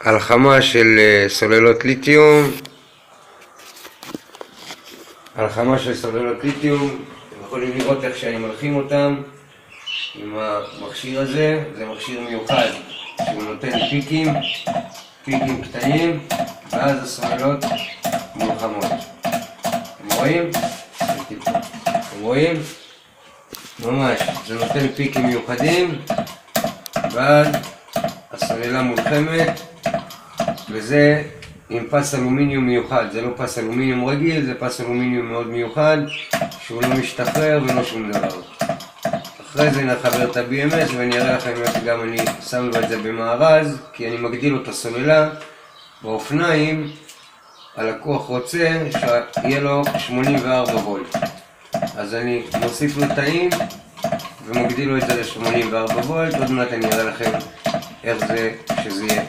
הלחמה של סוללות ליתיום. הלחמה של סוללות ליתיום, אתם יכולים לראות איך שאני מלחים אותם עם המכשיר הזה. זה מכשיר מיוחד שהוא נותן פיקים קטנים, ואז הסוללות מולחמות. אתם רואים? אתם רואים? ממש, זה נותן פיקים מיוחדים, ואז הסוללה מולחמת, וזה עם פס אלומיניום מיוחד. זה לא פס אלומיניום רגיל, זה פס אלומיניום מאוד מיוחד, שהוא לא משתחרר ולא שום דבר. אחרי זה נחבר את ה-BMS ואני אראה לכם איך גם אני שם את זה במארז, כי אני מגדיל לו את הסוללה. באופניים הלקוח רוצה שיהיה לו 84 וולט, אז אני מוסיף לו תאים ומגדיל לו את זה ל-84 וולט. עוד מעט אני אראה לכם איך זה שזה יהיה